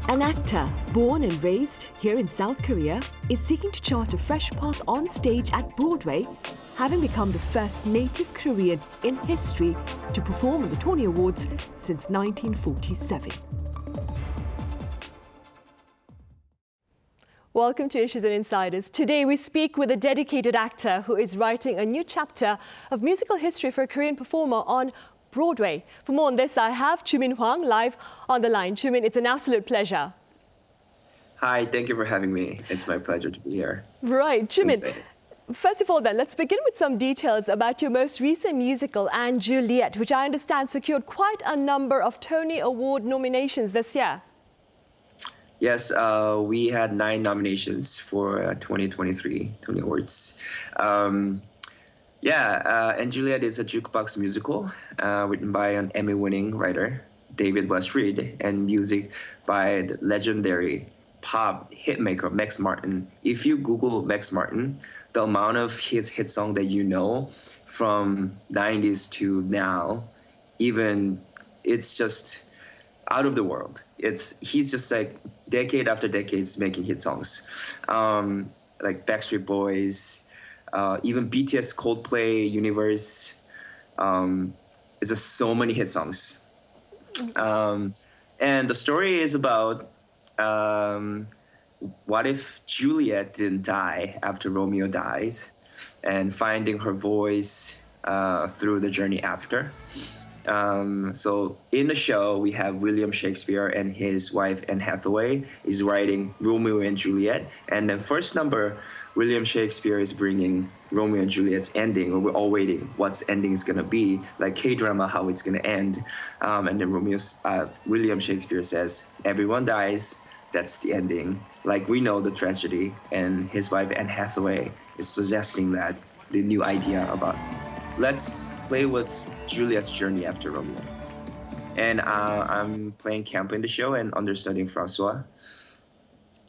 An actor born and raised here in South Korea is seeking to chart a fresh path on stage at Broadway, having become the first native Korean in history to perform at the Tony Awards since 1947. Welcome to Issues and Insiders. Today we speak with a dedicated actor who is writing a new chapter of musical history for a Korean performer on Broadway. For more on this, I have Joomin Hwang live on the line. Joomin, it's an absolute pleasure. Hi, thank you for having me. It's my pleasure to be here. Right, Joomin. First of all, then, let's begin with some details about your most recent musical, and Juliet, which I understand secured quite a number of Tony Award nominations this year. Yes, we had 9 nominations for 2023 Tony Awards. And Juliet is a jukebox musical written by an Emmy-winning writer, David Westreed, and music by the legendary pop hitmaker Max Martin. If you Google Max Martin, the amount of his hit song that you know from 90s to now, even it's just out of the world. He's just like decade after decades making hit songs, like Backstreet Boys, even BTS, Coldplay, Universe. It's just so many hit songs. And the story is about what if Juliet didn't die after Romeo dies, and finding her voice through the journey after. So in the show, we have William Shakespeare and his wife Anne Hathaway is writing Romeo and Juliet. And then first number, William Shakespeare is bringing Romeo and Juliet's ending. We're all waiting what's ending is going to be, like K-drama, how it's going to end. And then William Shakespeare says, everyone dies, that's the ending. Like we know the tragedy. And his wife Anne Hathaway is suggesting that the new idea about let's play with Juliet's journey after Romeo. And I'm playing Campo in the show and understudying Francois.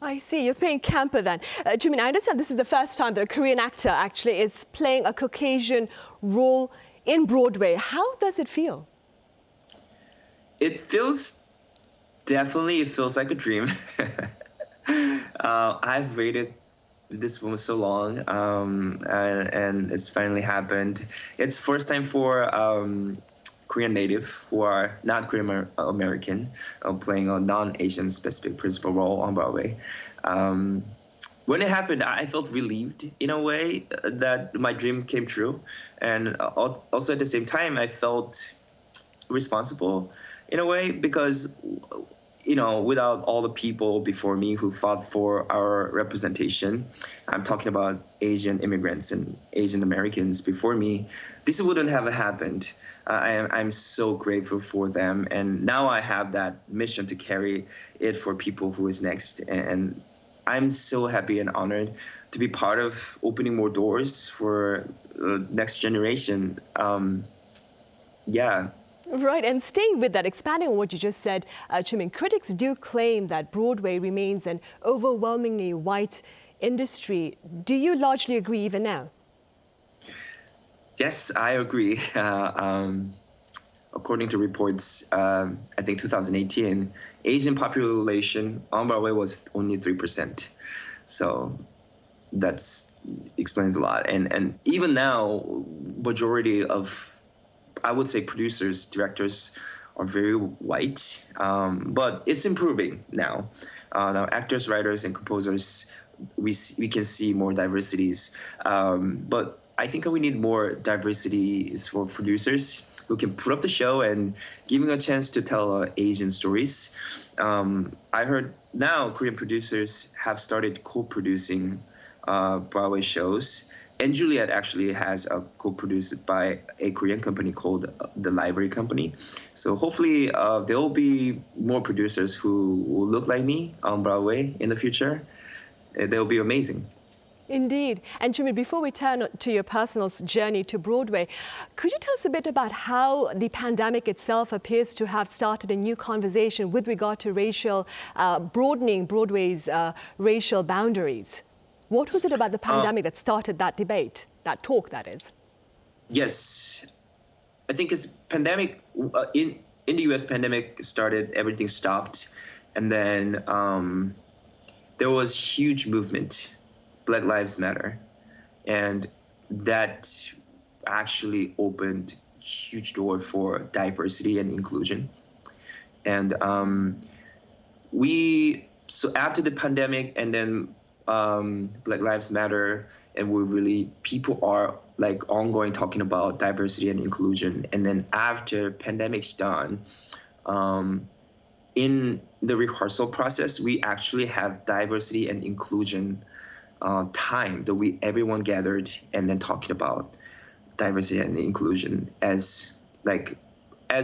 I see, you're playing Campo then. Joomin, I understand this is the first time that a Korean actor actually is playing a Caucasian role in Broadway. How does it feel? It feels like a dream. I've waited this one was so long, and it's finally happened. It's first time for Korean native who are not Korean American playing a non-Asian specific principal role on Broadway. When it happened, I felt relieved in a way that my dream came true, and also at the same time I felt responsible in a way because, you know, without all the people before me who fought for our representation, I'm talking about Asian immigrants and Asian Americans before me, this wouldn't have happened. I'm so grateful for them. And now I have that mission to carry it for people who is next. And I'm so happy and honored to be part of opening more doors for next generation. Right, and staying with that, expanding on what you just said, Joomin, critics do claim that Broadway remains an overwhelmingly white industry. Do you largely agree even now? Yes, I agree. According to reports, I think 2018, Asian population on Broadway was only 3%. So that explains a lot. And even now, majority of, I would say, producers, directors are very white, but it's improving now. Now, actors, writers, and composers, we can see more diversities. But I think we need more diversities for producers who can put up the show and giving a chance to tell Asian stories. I heard now Korean producers have started co-producing Broadway shows. And Juliet actually has a co-produced by a Korean company called the Library Company. So hopefully there will be more producers who will look like me on Broadway in the future. They'll be amazing. Indeed. And Joomin, before we turn to your personal journey to Broadway, could you tell us a bit about how the pandemic itself appears to have started a new conversation with regard to broadening Broadway's racial boundaries? What was it about the pandemic that started that debate, that talk, that is? Yes, I think it's pandemic. In the U.S., pandemic started, everything stopped. And then there was huge movement, Black Lives Matter, and that actually opened huge door for diversity and inclusion. And so after the pandemic, and then Black Lives Matter, and people are like ongoing talking about diversity and inclusion. And then after pandemic's done, in the rehearsal process, we actually have diversity and inclusion time that everyone gathered and then talking about diversity and inclusion as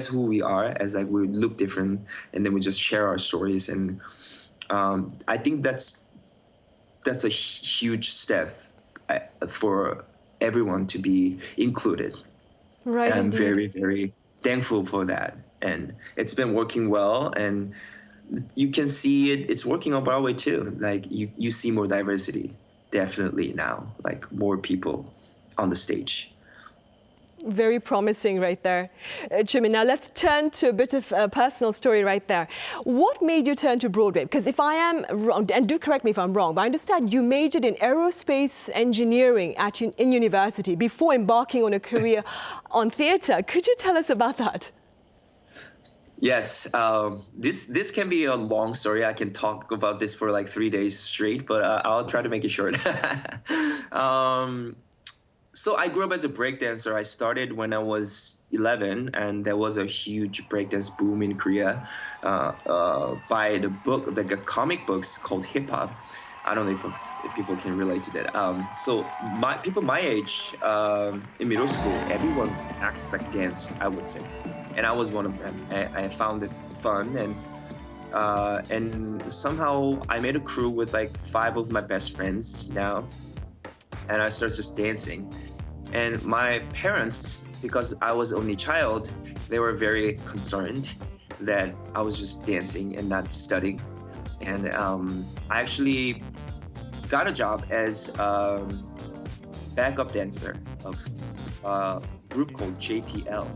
who we are, as like we look different, and then we just share our stories. And I think that's a huge step for everyone to be included. Right. And I'm Indeed. very, very thankful for that. And it's been working well, and you can see it's working on Broadway too. Like you see more diversity, definitely now, like more people on the stage. Very promising right there. Joomin, now let's turn to a bit of a personal story right there. What made you turn to Broadway? Because if I am wrong, and do correct me if I'm wrong, but I understand you majored in aerospace engineering in university before embarking on a career on theatre. Could you tell us about that? Yes, this can be a long story. I can talk about this for like 3 days straight, but I'll try to make it short. So I grew up as a breakdancer. I started when I was 11, and there was a huge breakdance boom in Korea by the comic books called Hip Hop. I don't know if people can relate to that. So people my age in middle school, everyone danced, I would say, and I was one of them. I found it fun, and somehow I made a crew with like 5 of my best friends now. And I started just dancing. And my parents, because I was only child, they were very concerned that I was just dancing and not studying. And I actually got a job as backup dancer of a group called JTL,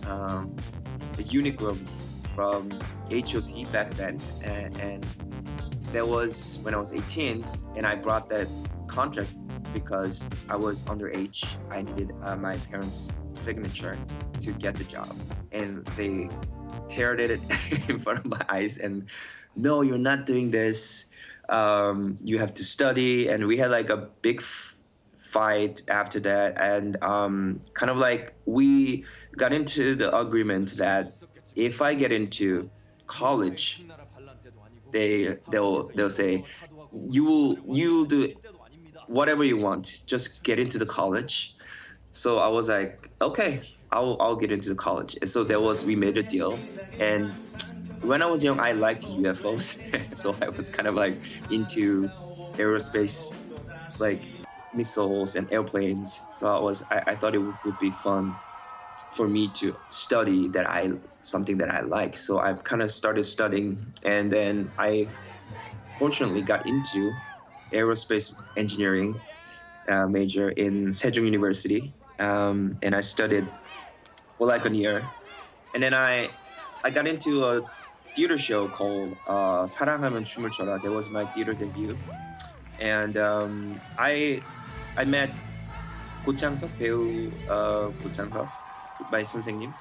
a unit group from HOT back then. And that was when I was 18, and I brought that contract because I was underage. I needed my parents' signature to get the job, and they teared it in front of my eyes. And no, you're not doing this. You have to study. And we had like a big fight after that. And kind of like we got into the agreement that if I get into college, they'll say you'll do whatever you want, just get into the college. So I was like, okay, I'll get into the college. And so we made a deal. And when I was young, I liked UFOs. So I was kind of like into aerospace, like missiles and airplanes. So I thought it would be fun for me to study something that I like. So I kind of started studying, and then I fortunately got into aerospace engineering major in Sejong University, and I studied for like a year, and then I got into a theater show called 사랑하면 춤을 춰라. That was my theater debut, and I met 고창석 배우 고창석, my 선생님.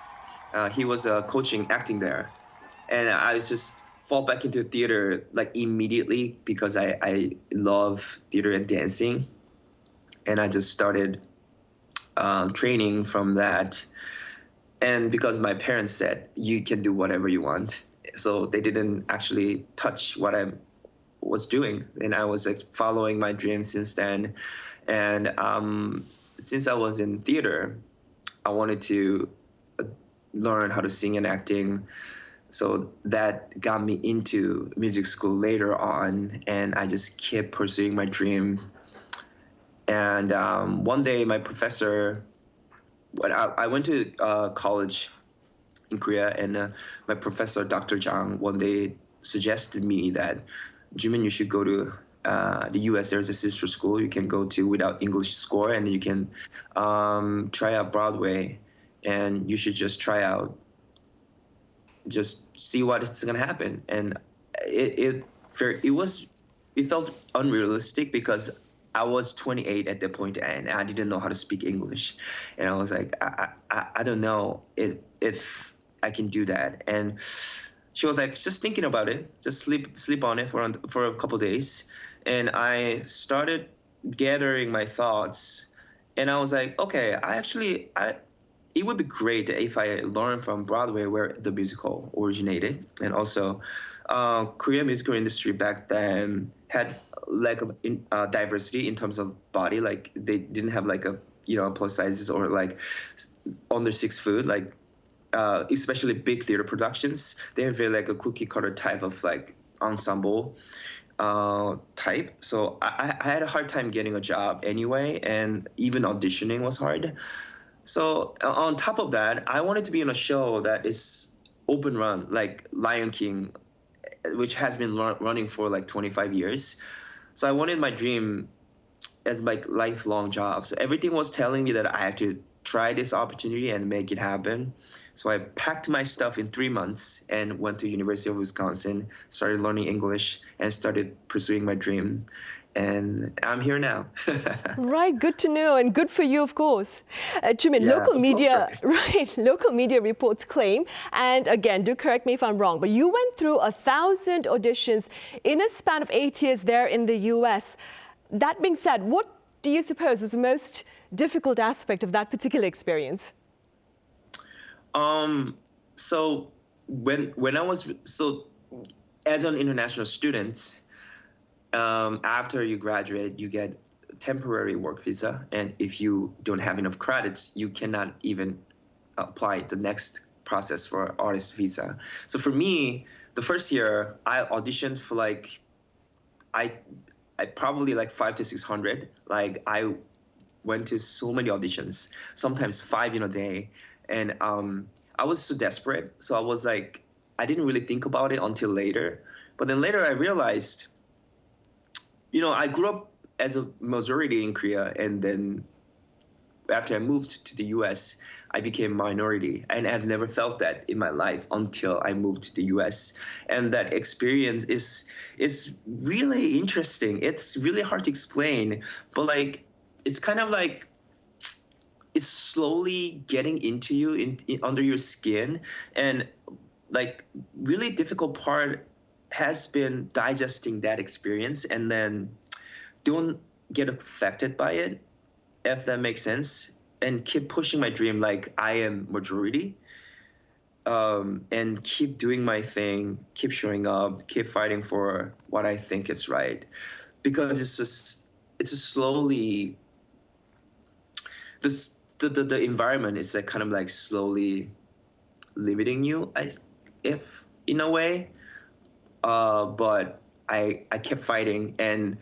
He was coaching acting there, and I just fall back into theater like immediately because I love theater and dancing, and I just started training from that. And because my parents said you can do whatever you want, so they didn't actually touch what I was doing, and I was like following my dream since then. And since I was in theater, I wanted to learn how to sing and acting. So that got me into music school later on, and I just kept pursuing my dream. And one day my professor, when I went to college in Korea, and my professor, Dr. Jang, one day suggested me that, Joomin, you should go to the US. There's a sister school you can go to without English score, and you can try out Broadway, and you should just try out. Just see what is going to happen. And it felt unrealistic because I was 28 at that point and I didn't know how to speak English, and I was like, I don't know if I can do that. And she was like, just thinking about it, just sleep on it for a couple of days, and I started gathering my thoughts, and I was like, okay, it would be great if I learned from Broadway, where the musical originated, and also Korean musical industry back then had lack of diversity in terms of body. Like they didn't have like a plus sizes or like under 6 foot, like especially big theater productions. They have very like a cookie cutter type of like ensemble type. So I had a hard time getting a job anyway, and even auditioning was hard. So on top of that, I wanted to be in a show that is open run, like Lion King, which has been running for like 25 years. So I wanted my dream as my lifelong job. So everything was telling me that I had to try this opportunity and make it happen. So I packed my stuff in 3 months and went to University of Wisconsin, started learning English, and started pursuing my dream. And I'm here now. Right, good to know, and good for you, of course. Joomin, Yeah, local it's a long media, story. right? Local media reports claim, and again, do correct me if I'm wrong, but you went through 1,000 auditions in a span of 8 years there in the U.S. That being said, what do you suppose was the most difficult aspect of that particular experience? So when I was as an international student. After you graduate, you get temporary work visa, and if you don't have enough credits, you cannot even apply the next process for artist visa. So for me, the first year, I auditioned for like I probably like 500 to 600. Like I went to so many auditions, sometimes 5 in a day, and I was so desperate. So I was like, I didn't really think about it until later. But then later I realized, I grew up as a majority in Korea, and then after I moved to the US, I became minority, and I've never felt that in my life until I moved to the US. And that experience is really interesting. It's really hard to explain, but like it's kind of like it's slowly getting into you under your skin, and like really difficult part has been digesting that experience and then don't get affected by it, if that makes sense, and keep pushing my dream like I am majority, and keep doing my thing, keep showing up, keep fighting for what I think is right, because it's just slowly the environment is like kind of like slowly limiting you, if in a way. But I kept fighting, and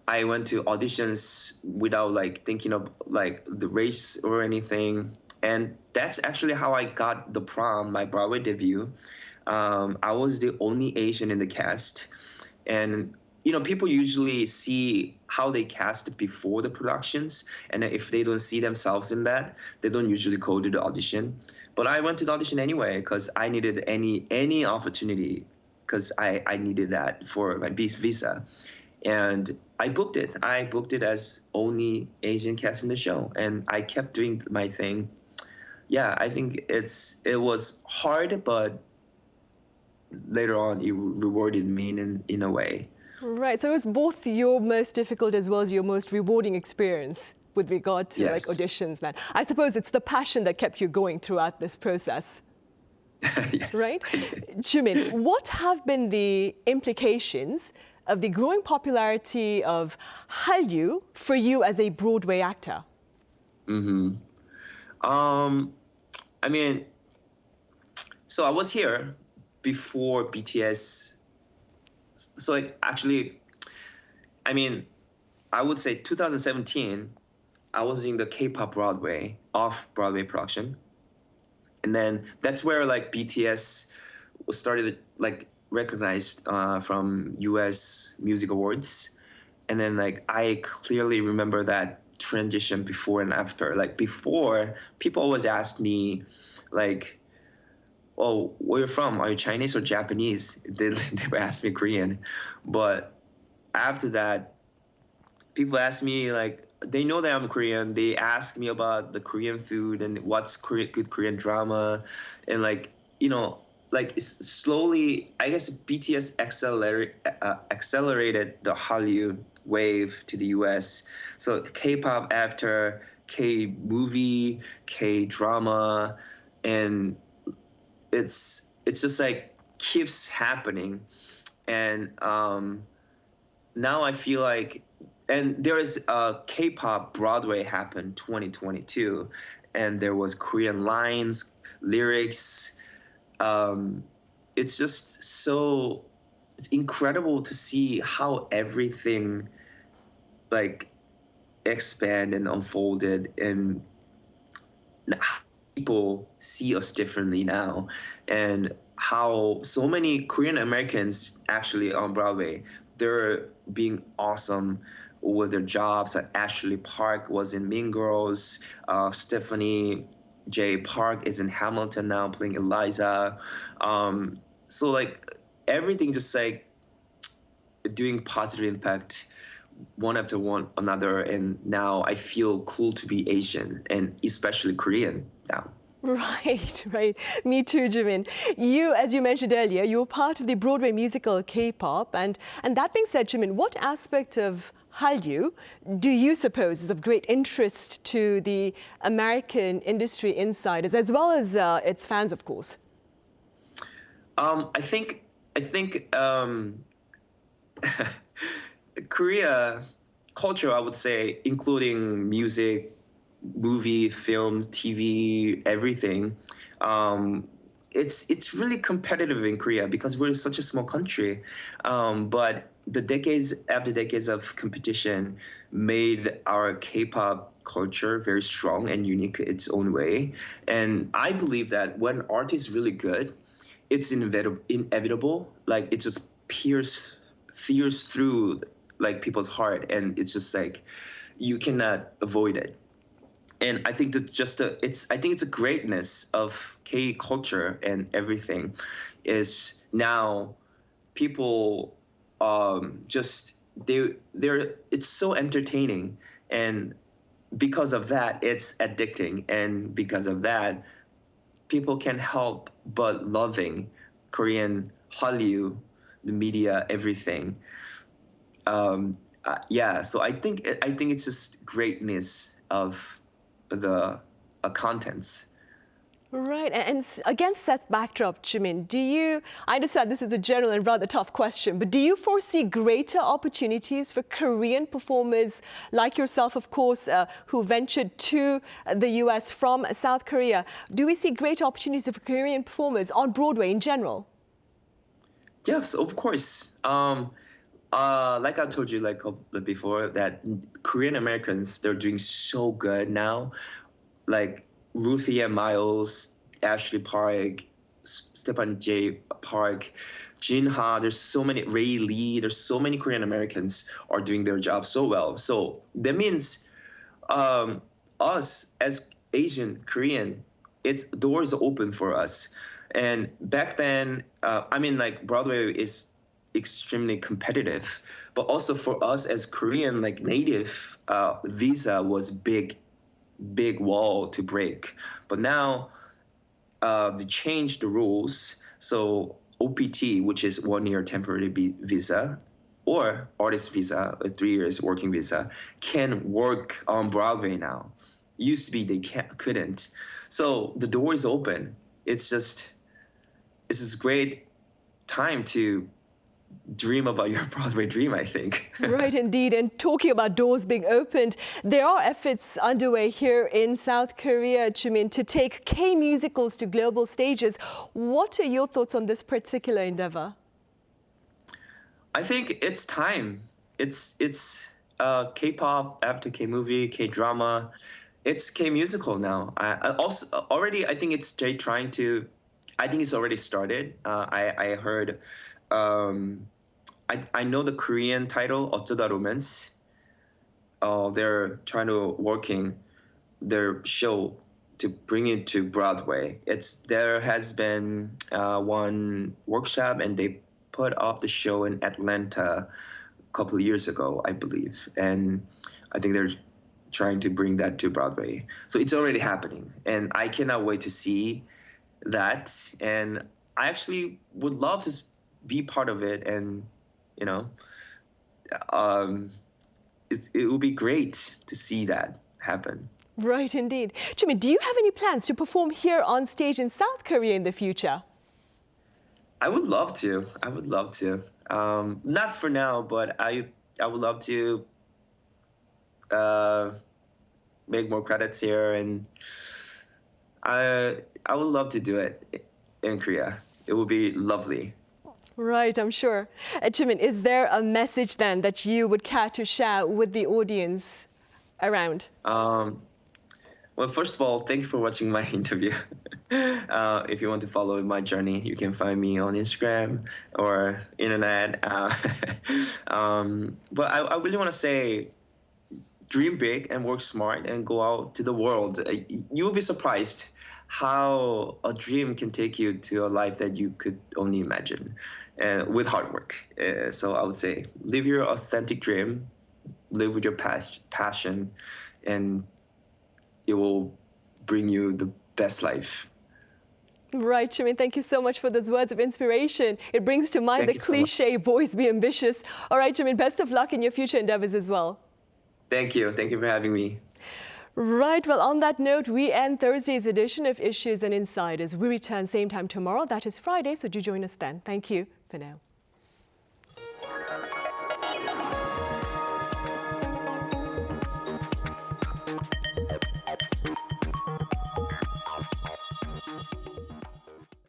I went to auditions without like thinking of like the race or anything. And that's actually how I got the prom, my Broadway debut. I was the only Asian in the cast, and people usually see how they cast before the productions, and if they don't see themselves in that, they don't usually go to the audition. But I went to the audition anyway because I needed any opportunity, because I needed that for my visa. And I booked it. I booked it as only Asian cast in the show, and I kept doing my thing. Yeah, I think it was hard, but later on it rewarded me in a way. Right, so it was both your most difficult as well as your most rewarding experience with regard to like Yes. auditions then. I suppose it's the passion that kept you going throughout this process. Yes. Right? Joomin, what have been the implications of the growing popularity of Hallyu for you as a Broadway actor? I mean, so I was here before BTS. So like actually, I mean, I would say 2017, I was doing the K-pop Broadway, off-Broadway production. And then that's where like BTS started like recognized from US Music Awards. And then like I clearly remember that transition before and after. Like before, people always asked me like, "Oh, where you from? Are you Chinese or Japanese?" They would ask me Korean, but after that, people ask me like they know that I'm Korean. They ask me about the Korean food and what's good Korean drama, and like like slowly, I guess BTS accelerated the Hallyu wave to the U.S. So K-pop after K-movie, K-drama, and it's just like keeps happening, and now I feel like, and there is a K-pop Broadway happened 2022, and there was Korean lines, lyrics. It's just so it's incredible to see how everything like expand and unfolded, and how people see us differently now, and how so many Korean Americans actually on Broadway, they're being awesome with their jobs. Like Ashley Park was in Mean Girls, Stephanie J. Park is in Hamilton now playing Eliza. So like everything just like doing positive impact one after one another, and now I feel cool to be Asian and especially Korean now. Right, right. Me too, Joomin. You, as you mentioned earlier, you were part of the Broadway musical K-pop. And that being said, Joomin, what aspect of Hallyu do you suppose is of great interest to the American industry insiders, as well as its fans, of course? I think Korea culture, I would say, including music, movie, film, TV, everything. It's really competitive in Korea because we're such a small country. But the decades after decades of competition made our K-pop culture very strong and unique its own way. And I believe that when art is really good, it's inevitable. Like it just fears through like people's heart, and it's just like you cannot avoid it. And I think that I think it's a greatness of K culture and everything is now people just they're it's so entertaining, and because of that it's addicting, and because of that people can help but loving Korean Hallyu, the media, everything. Yeah, so I think it's just greatness of the contents. Right, and against that backdrop, Joomin, I understand this is a general and rather tough question, but do you foresee greater opportunities for Korean performers like yourself, of course, who ventured to the US from South Korea? Do we see greater opportunities for Korean performers on Broadway in general? Yes, of course. Like I told you like before, that Korean Americans, they're doing so good now. Like Ruthie and Miles, Ashley Park, Stepan J. Park, Jin Ha. There's so many, Ray Lee. There's so many Korean Americans are doing their job so well. So that means us as Asian Korean, it's doors open for us. And back then, I mean, like Broadway is extremely competitive, but also for us as Korean, like native, visa was big wall to break. But now they changed the rules. So OPT, which is 1 year temporary visa, or artist visa, a 3 years working visa, can work on Broadway now. Used to be they couldn't. So the door is open. It's this great time to dream about your Broadway dream, I think. Right, indeed. And talking about doors being opened, there are efforts underway here in South Korea, Joomin, to take K musicals to global stages. What are your thoughts on this particular endeavor? I think it's time. It's K-pop after K-movie, K-drama. It's K-musical now. I also already, I think it's trying to. I think it's already started. I heard. I know the Korean title, 어쩌다 Romance. They're trying to working their show to bring it to Broadway. There has been one workshop, and they put up the show in Atlanta a couple of years ago, I believe, and I think they're trying to bring that to Broadway. So it's already happening, and I cannot wait to see that. And I actually would love to be part of it, and you know, it would be great to see that happen. Right, indeed. Joomin, do you have any plans to perform here on stage in South Korea in the future? I would love to. I would love to. Not for now, but I would love to make more credits here, and I would love to do it in Korea. It would be lovely. Right, I'm sure. Joomin, is there a message then that you would care to share with the audience around? Well, first of all, thank you for watching my interview. If you want to follow my journey, you can find me on Instagram or internet. But I really want to say, dream big and work smart and go out to the world. You will be surprised how a dream can take you to a life that you could only imagine, with hard work. So I would say, live your authentic dream, live with your passion, and it will bring you the best life. Right, Joomin, thank you so much for those words of inspiration. It brings to mind the cliche, boys be ambitious. All right, Joomin, best of luck in your future endeavors as well. Thank you. Thank you for having me. Right, well, on that note, we end Thursday's edition of Issues and Insiders. We return same time tomorrow. That is Friday, so do join us then. Thank you for now.